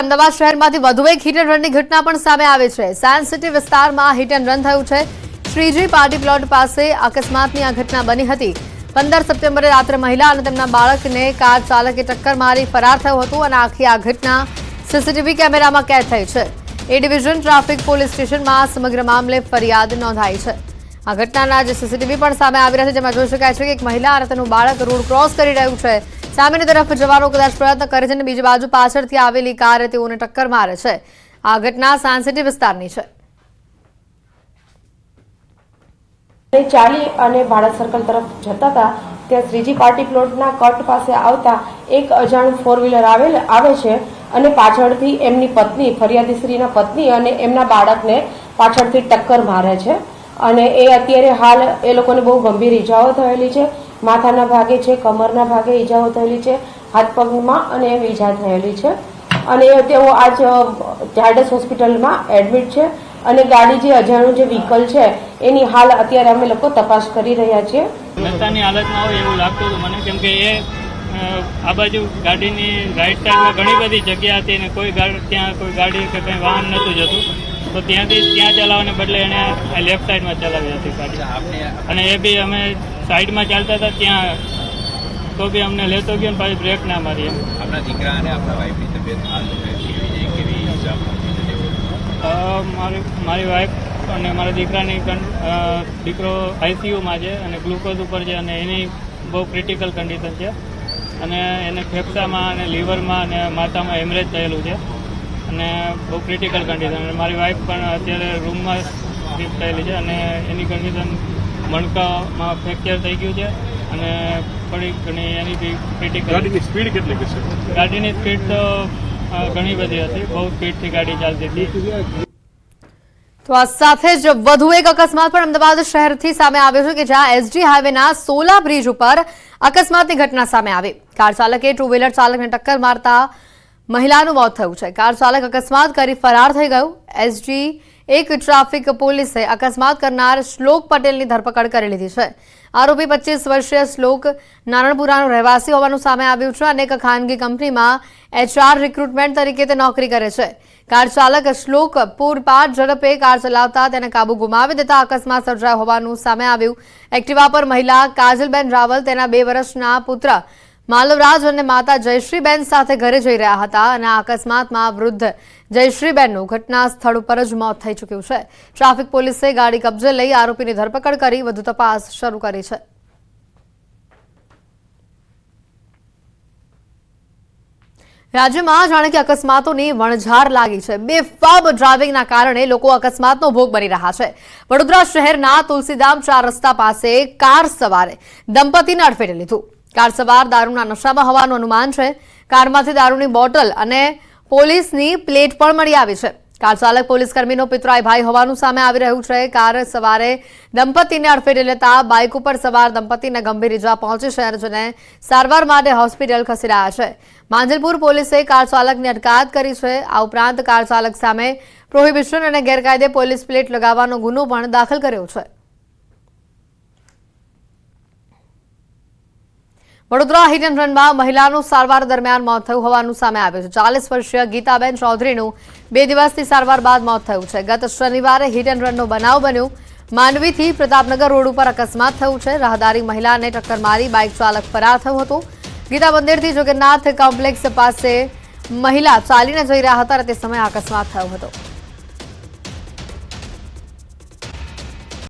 અમદાવાદ શહેરમાંથી વધુ એક હિટ એન્ડ રનની ઘટના પણ સામે આવી છે। સાયન્સ સિટી વિસ્તારમાં હિટ એન્ડ રન થયું છે। શ્રીજી પાર્ટી પ્લોટ પાસે અકસ્માતની આ ઘટના બની હતી। 15 સપ્ટેમ્બરે રાત્રે મહિલા અને તેમના બાળકને કાર ચાલકે ટક્કર મારી ફરાર થયો હતો અને આખી આ ઘટના સીસીટીવી કેમેરામાં કેદ થઈ છે। એ ડિવિઝન ટ્રાફિક પોલીસ સ્ટેશનમાં સમગ્ર મામલે ફરિયાદ નોંધાઈ છે। આ ઘટનાના જે સીસીટીવી પણ સામે આવી રહ્યા છે, જેમાં જોઈ શકાય છે કે એક મહિલા અને તેનું બાળક રોડ ક્રોસ કરી રહ્યું છે। સામેની તરફ જવાનો કદાચ પ્રયત્ન કરે છે અને બીજી બાજુ પાછળથી આવેલી કારે તેઓને ટક્કર મારે છે। આ ઘટના સાયન્સ સિટી વિસ્તારની છે। ચાલી અને ભારત સર્કલ તરફ જતા હતા ત્યાં શ્રીજી પાર્ટી પ્લોટના કટ પાસે આવતા એક અજાણ્યું ફોર વ્હીલર આવે છે અને પાછળથી એમની પત્ની, ફરિયાદીશ્રીના પત્ની અને એમના બાળકને પાછળથી ટક્કર મારે છે અને એ અત્યારે હાલ એ લોકોને બહુ ગંભીર ઈજાઓ થયેલી છે। માથાના ભાગે છે, કમરના ભાગે ઈજાઓ થયેલી છે, હાથ પગમાં અને ઈજા થયેલી છે અને તેઓ આજ ઝાયડસ હોસ્પિટલમાં એડમિટ છે અને ગાડી જે અજાણ્યું જે વ્હીકલ છે એની હાલ અત્યારે અમે લોકો તપાસ કરી રહ્યા છીએ। રસ્તાની હાલતમાં હોય એવું લાગતું હતું મને, કેમ કે એ આ બાજુ ગાડીની રાઈટ સાઈડમાં ઘણી બધી જગ્યા હતી અને ત્યાં કોઈ ગાડી કે કંઈ વાહન નહોતું જતું, તો ત્યાંથી ત્યાં ચલાવવાને બદલે એણે લેફ્ટ સાઈડમાં ચલાવી હતી ગાડી અને એ બી અમે સાઈડમાં ચાલતા હતા ત્યાં તો બી અમને લેતો ગયો ને પાછી બ્રેક ના મારી। આપણા દીકરા અને આપણા વાઈફની તબિયત હાલ કેવી મારી વાઈફ અને મારા દીકરો આઈસીયુમાં છે અને ગ્લુકોઝ ઉપર છે અને એની બહુ ક્રિટિકલ કન્ડિશન છે અને એને ફેફસામાં અને લીવરમાં અને માથામાં હેમરેજ થયેલું છે અને બહુ ક્રિટિકલ કન્ડિશન। અને મારી વાઈફ પણ અત્યારે રૂમમાં શિફ્ટ થયેલી છે અને એની કન્ડિશન મણકામાં ફ્રેક્ચર થઈ ગયું છે અને થોડી ઘણી એની બી ક્રિટિકલ। ગાડીની સ્પીડ કેટલી હશે? ગાડીની સ્પીડ તો ઘણી બધી હતી, બહુ સ્પીડથી ગાડી ચાલતી હતી। તો આ સાથે જ વધુ એક અકસ્માત પણ અમદાવાદ શહેરથી સામે આવ્યો છે કે જ્યાં એસજી હાઈવેના સોલા બ્રિજ ઉપર અકસ્માતની ઘટના સામે આવી। કાર ચાલકે ટુ વ્હીલર ચાલકને ટક્કર મારતા મહિલાનું મોત થયું છે। કાર ચાલક અકસ્માત કરી ફરાર થઈ ગયું। એસજી એક ટ્રાફિક પોલીસે અકસ્માત કરનાર શ્લોક પટેલની ધરપકડ કરી લીધી છે। આરોપી 25 વર્ષીય શ્લોક નારણપુરાનો રહેવાસી હોવાનું સામે આવ્યું છે અને એક ખાનગી કંપનીમાં HR રિક્રુટમેન્ટ તરીકે તે નોકરી કરે છે। કાર ચાલક શ્લોક પૂરપાટ ઝડપે કાર ચલાવતા તેને કાબુ ગુમાવી દેતા અકસ્માત સર્જાયો હોવાનું સામે આવ્યું। એક્ટિવા પર મહિલા કાજલબેન રાવલ તેના 2 વર્ષના પુત્ર માલવરાજ અને માતા જયશ્રીબેન સાથે ઘરે જઈ રહ્યા હતા અને આ અકસ્માતમાં વૃદ્ધ જયશ્રીબેનનું ઘટના સ્થળ ઉપર જ મોત થઈ ચૂક્યું છે। ટ્રાફિક પોલીસે ગાડી કબજે લઈ આરોપીની ધરપકડ કરી વધુ તપાસ શરૂ કરી છે। રાજ્યમાં જાણે કે અકસ્માતોની વણઝાર લાગી છે। બેફામ ડ્રાઇવિંગના કારણે લોકો અકસ્માતનો ભોગ બની રહ્યા છે। વડોદરા શહેરના તુલસીધામ 4 રસ્તા પાસે કાર સવારે દંપતીને અડફેટે લીધું। કાર સવાર દારૂના નશામાં હોવાનું અનુમાન છે। કારમાંથી દારૂની બોટલ અને પોલીસની પ્લેટ પણ મળી આવી છે। કાર ચાલક પોલીસકર્મીનો પિતરાઈ ભાઈ હોવાનું સામે આવી રહ્યું છે। કાર સવારે દંપતીને અડફેટે લેતા બાઇક ઉપર સવાર દંપતીને ગંભીર ઇજા પહોંચી છે જેને સારવાર માટે હોસ્પિટલ ખસેડાયા છે। માંજલપુર પોલીસે કાર ચાલકની અટકાયત કરી છે। આ ઉપરાંત કાર ચાલક સામે પ્રોહિબિશન અને ગેરકાયદે પોલીસ પ્લેટ લગાવવાનો ગુનો પણ દાખલ કર્યો છે। વડોદરા હિટ એન્ડ રનમાં મહિલાનું સારવાર દરમિયાન મોત થયું હોવાનું સામે આવ્યું છે। 40 વર્ષીય ગીતાબેન ચૌધરીનું 2 દિવસની સારવાર બાદ મોત થયું છે। ગત શનિવારે હિટ એન્ડ રનનો બનાવ બન્યો। માંડવીથી પ્રતાપનગર રોડ ઉપર અકસ્માત થયું છે। રાહદારી મહિલાને ટક્કર મારી બાઇક ચાલક ફરાર થયો હતો। ગીતા મંદિરથી જગન્નાથ કોમ્પ્લેક્સ પાસે મહિલા ચાલીને જઈ રહ્યા હતા અને તે સમયે અકસ્માત થયો હતો।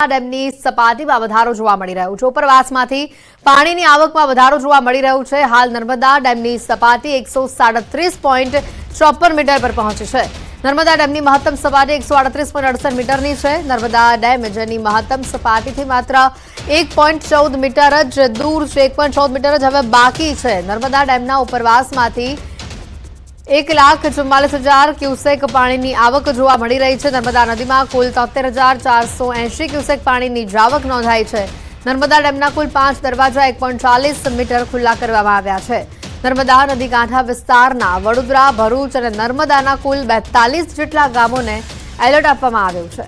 ડેમની સપાટીમાં વધારો જોવા મળી રહ્યો છે। ઉપરવાસમાંથી પાણીની આવકમાં વધારો જોવા મળી રહ્યો છે। હાલ નર્મદા ડેમની સપાટી 137.54 મીટર પર પહોંચી છે। નર્મદા ડેમની મહત્તમ સપાટી 138.68 મીટરની છે। નર્મદા ડેમ જેની મહત્તમ સપાટીથી માત્ર 1.14 મીટર જ દૂર છે, 1.14 મીટર જ હવે બાકી છે। નર્મદા ડેમના ઉપરવાસમાંથી 1,44,000 ક્યુસેક પાણીની આવક જોવા મળી રહી છે। નર્મદા નદીમાં કુલ 73,480 ક્યુસેક પાણીની જાવક નોંધાઈ છે। નર્મદા ડેમના કુલ 5 દરવાજા 1.40 મીટર ખુલ્લા કરવામાં આવ્યા છે। નર્મદા નદી કાંઠા વિસ્તારના વડોદરા, ભરૂચ અને નર્મદાના કુલ 42 જેટલા ગામોને એલર્ટ આપવામાં આવ્યું છે।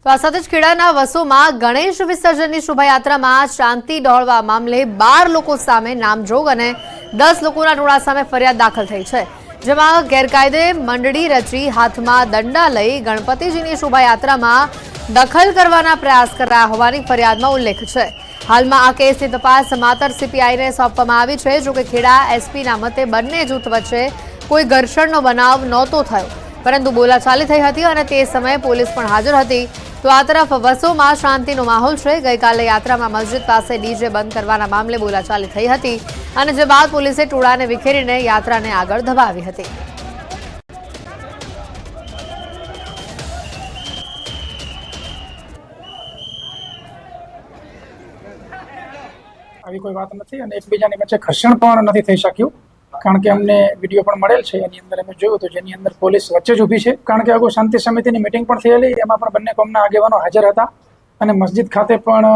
તો આ સાથે જ ખેડાના વસોમાં ગણેશ વિસર્જનની શોભાયાત્રામાં શાંતિ ડહોળવા મામલે 12 લોકો સામે નામજોગ અને 10 લોકોના ટોળા સામે ફરિયાદ દાખલ થઈ છે, જેમાં ગેરકાયદે મંડળી રચી હાથમાં દંડા લઈ ગણપતિજીની શોભાયાત્રામાં દખલ કરવાના પ્રયાસ કરાયા હોવાની ફરિયાદમાં ઉલ્લેખ છે. હાલમાં આ કેસની તપાસ માતર સીપીઆઈને સોંપવામાં આવી છે. જોકે ખેડા એસપીના મતે બંને જૂથ વચ્ચે કોઈ ઘર્ષણનો બનાવ નહોતો થયો, પરંતુ બોલાચાલી થઈ હતી અને તે સમયે પોલીસ પણ હાજર હતી. તો આ તરફ વસોમાં શાંતિનો માહોલ છે. ગઈકાલે યાત્રામાં મસ્જિદ પાસે ડીજે બંધ કરવાના મામલે બોલાચાલી થઈ હતી અને જે બાદ પોલીસે ટોળાને વિખેરીને યાત્રાને આગળ ધપાવી હતી. આવી કોઈ વાત નથી અને એકબીજાની વચ્ચે ઘર્ષણ પણ નથી થઈ શક્યું, કારણ કે અમને વિડીયો પણ મળેલ છે. એની અંદર અમે જોયું હતું, જેની અંદર પોલીસ વચ્ચે જ ઊભી છે, કારણ કે અગાઉ શાંતિ સમિતિની મિટિંગ પણ થયેલી, એમાં પણ બંને કોમના આગેવાનો હાજર હતા અને મસ્જિદ ખાતે પણ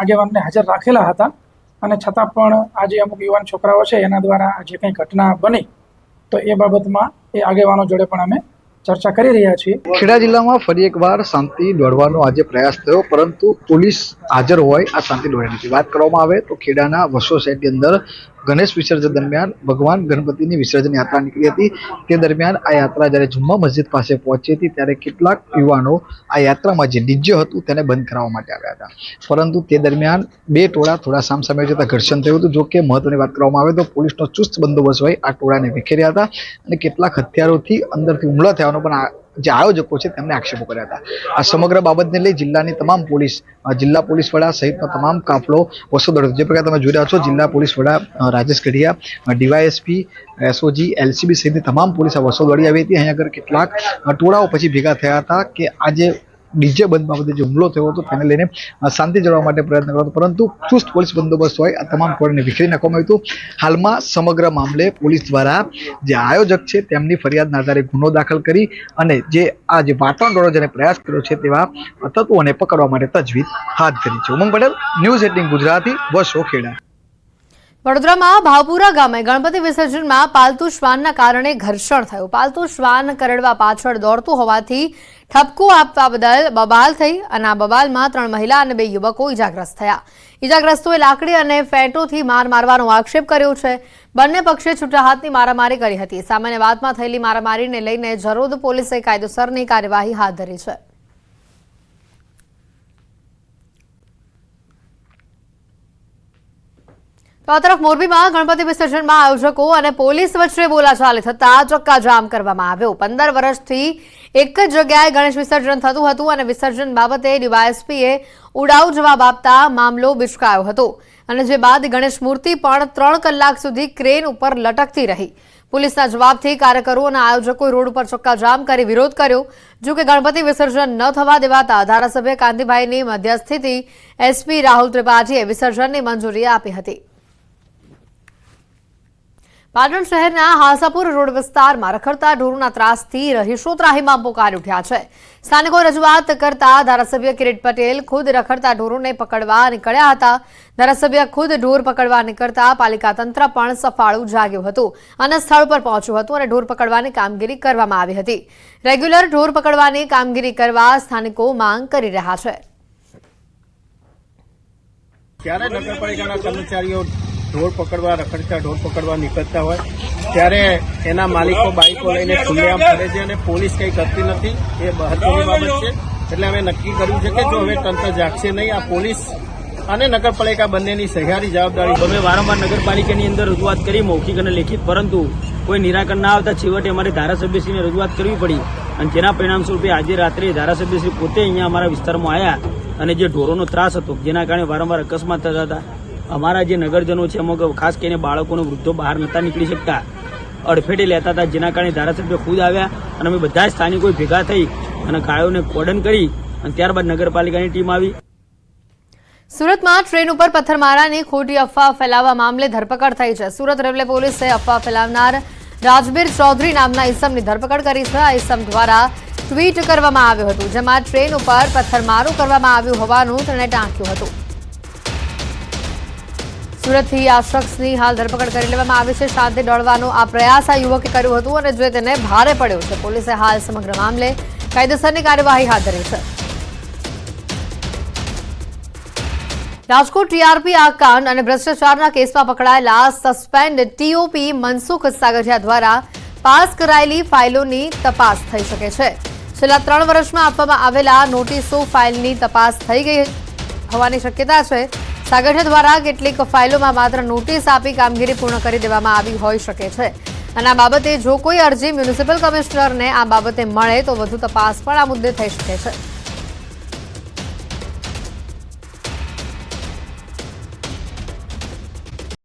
આગેવાનને હાજર રાખેલા હતા. અને છતાં પણ આજે અમુક યુવાન છોકરાઓ છે એના દ્વારા જે કંઈ ઘટના બની, તો એ બાબતમાં એ આગેવાનો જોડે પણ અમે ચર્ચા કરી રહ્યા છીએ. ખેડા જિલ્લામાં ફરી એકવાર શાંતિ દોડવાનો આજે પ્રયાસ થયો, પરંતુ પોલીસ હાજર હોય આ શાંતિ દોડવાની વાત કરવામાં આવે તો ખેડાના વસો શહેરની અંદર ગણેશ વિસર્જન દરમિયાન ભગવાન ગણપતિની વિસર્જન યાત્રા નીકળી હતી. તે દરમિયાન આ યાત્રા જ્યારે જુમ્મા મસ્જિદ પાસે પહોંચી હતી ત્યારે કેટલાક યુવાનો આ યાત્રામાં જે ડીજે હતું તેને બંધ કરાવવા માટે આવ્યા હતા, પરંતુ તે દરમિયાન બે ટોળા થોડા સામસામે જતા ઘર્ષણ થયું હતું. જો કે મહત્વની વાત કરવામાં આવે તો પોલીસનો ચુસ્ત બંદોબસ્ત હોય આ ટોળાને વિખેર્યા હતા અને કેટલાક હથિયારોથી અંદરથી હુમલો થવાનો પણ જે આયોજકો છે તેમને આક્ષેપો કર્યા હતા. આ સમગ્ર બાબતને લઈ જિલ્લાની તમામ પોલીસ, જિલ્લા પોલીસ વડા સહિતનો તમામ કાફલો વસો દોડ્યો. જે પ્રકારે તમે જોઈ રહ્યા છો, જિલ્લા પોલીસ વડા Rajesh Gadhiya, DYSP, SOG, LCB સહિતની તમામ પોલીસ આ વસો દોડી આવી હતી. અહીંયા આગળ કેટલાક ટોળાઓ પછી ભેગા થયા હતા કે આજે ડીજે બંધ બાબતે જે હુમલો થયો હતો તેને લઈને શાંતિ જળવવા માટે પ્રયત્ન કર્યો હતો, પરંતુ ચુસ્ત પોલીસ બંદોબસ્ત હોય આ તમામ ટોળાને વિખેરી નાખવામાં આવ્યું હતું. હાલમાં સમગ્ર મામલે પોલીસ દ્વારા જે આયોજક છે તેમની ફરિયાદના આધારે ગુનો દાખલ કરી અને જે આ જે વાતાવરણ દોડો જેને પ્રયાસ કર્યો છે તેવા તત્વોને પકડવા માટે તજવીજ હાથ ધરી છે. ઉમંગ પટેલ, ન્યૂઝ 18 ગુજરાતી, વસો, ખેડા. વડોદરામાં ભાવપુરા ગામે ગણપતિ વિસર્જનમાં પાલતુ શ્વાનના કારણે ઘર્ષણ થયું. પાલતુ શ્વાન કરડવા પાછળ દોડતું હોવાથી ઠપકો આપવા બદલ બબાલ થઈ અને આ બબાલમાં 3 મહિલા અને 2 યુવકો ઇજાગ્રસ્ત થયા. ઇજાગ્રસ્તોએ લાકડી અને ફેંટોથી માર મારવાનો આક્ષેપ કર્યો છે. બંને પક્ષે છૂટા હાથની મારામારી કરી હતી. સામાન્ય વાતમાં થયેલી મારામારીને લઈને જરોદ પોલીસે કાયદેસરની કાર્યવાહી હાથ ધરી છે. તો આ તરફ મોરબીમાં ગણપતિ વિસર્જનમાં આયોજકો અને પોલીસ વચ્ચે બોલાચાલી થતા ચક્કાજામ કરવામાં આવ્યો. 15 વર્ષથી એક જ જગ્યાએ ગણેશ વિસર્જન થતું હતું અને વિસર્જન બાબતે ડીવાયએસપીએ ઉડાઉ જવાબ આપતા મામલો બિચકાયો હતો અને જે બાદ ગણેશ મૂર્તિ પણ 3 કલાક સુધી ક્રેન ઉપર લટકતી રહી. પોલીસના જવાબથી કાર્યકરો અને આયોજકોએ રોડ ઉપર ચક્કાજામ કરી વિરોધ કર્યો. જો કે ગણપતિ વિસર્જન ન થવા દેવાતા ધારાસભ્ય કાંતિભાઈની મધ્યસ્થીથી એસપી રાહુલ ત્રિપાઠીએ વિસર્જનની મંજૂરી આપી હતી. પાટણ શહેરના હાંસાપુર રોડ વિસ્તારમાં રખડતા ઢોરોના ત્રાસથી રહીશો ત્રાહિમામ પોકારી ઉઠ્યા છે. સ્થાનિકો રજૂઆત કરતા ધારાસભ્ય કિરીટ પટેલ ખુદ રખડતા ઢોરોને પકડવા નીકળ્યા હતા. ધારાસભ્ય ખુદ ઢોર પકડવા નીકળતા પાલિકા તંત્ર પણ સફાળું જાગ્યું હતું અને સ્થળ પર પહોંચ્યું હતું અને ઢોર પકડવાની કામગીરી કરવામાં આવી હતી. રેગ્યુલર ઢોર પકડવાની કામગીરી કરવા સ્થાનિકો માંગ કરી રહ્યા છે. ત્યારે નગરપાલિકાના કર્મચારીઓ ઢોર પકડવા, રખડતા ઢોર પકડવા નીકળતા હોય ત્યારે એના માલિકો બાઇકો લઈને ખુલ્લેઆમ ફરે છે અને પોલીસ કંઈ કરતી નથી. એ મહત્વની બાબત છે. એટલે અમે નક્કી કર્યું છે કે જો હવે તંત્ર જાગશે નહીં, આ પોલીસ અને નગરપાલિકા બંનેની સહિયારી જવાબદારી. અમે વારંવાર નગરપાલિકાની અંદર રજૂઆત કરી, મૌખિક અને લેખિત, પરંતુ કોઈ નિરાકરણ ના આવતા છેવટે અમારે ધારાસભ્યશ્રીને રજૂઆત કરવી પડી અને જેના પરિણામ સ્વરૂપે આજે રાત્રે ધારાસભ્યશ્રી પોતે અહીંયા અમારા વિસ્તારમાં આવ્યા અને જે ઢોરોનો ત્રાસ હતો જેના કારણે વારંવાર અકસ્માત થતા હતા. અમારા જે નગરજનો છે અમુક ખાસ કરીને બાળકોને, વૃદ્ધો બહાર નહોતા નીકળી શકતા, અડફેટે લેતા હતા, જેના કારણે ધારાસભ્ય ખુદ આવ્યા અને અમે બધા સ્થાનિકો ભેગા થઈ અને ગાયોને કોર્ડન કરી અને ત્યારબાદ નગરપાલિકાની ટીમ આવી. સુરતમાં ટ્રેન ઉપર પથ્થરમારાની ખોટી અફવા ફેલાવવા મામલે ધરપકડ થઈ છે. સુરત રેલવે પોલીસે અફવા ફેલાવનાર રાજબીર ચૌધરી નામના ઇસમની ધરપકડ કરી છે. આ ઇસમ દ્વારા ટ્વીટ કરવામાં આવ્યું હતું જેમાં ટ્રેન ઉપર પથ્થરમારો કરવામાં આવ્યું હોવાનું તેણે ટાંક્યું હતું. સુરતથી આ શખ્સની હાલ ધરપકડ કરી લેવામાં આવી છે. શાંતિ દોડવાનો આ પ્રયાસ આ યુવકે કર્યો હતો અને જે તેને ભારે પડ્યો છે. પોલીસે હાલ સમગ્ર મામલે કાયદેસરની કાર્યવાહી હાથ ધરી છે. રાજકોટ ટીઆરપી આ કાંડ અને ભ્રષ્ટાચારના કેસમાં પકડાયેલા સસ્પેન્ડ ટીઓપી મનસુખ સાગઠિયા દ્વારા પાસ કરાયેલી ફાઇલોની તપાસ થઈ શકે છે. છેલ્લા 3 વર્ષમાં આપવામાં આવેલા નોટિસો ફાઇલની તપાસ થઈ ગઈ હોવાની શક્યતા છે. સાગઠિયા દ્વારા કેટલીક ફાઇલોમાં માત્ર નોટિસ આપી કામગીરી પૂર્ણ કરી દેવામાં આવી હોઈ શકે છે અને આ બાબતે જો કોઈ અરજી મ્યુનિસિપલ કમિશનરને આ બાબતે મળે તો વધુ તપાસ પણ આ મુદ્દે થઈ શકે છે.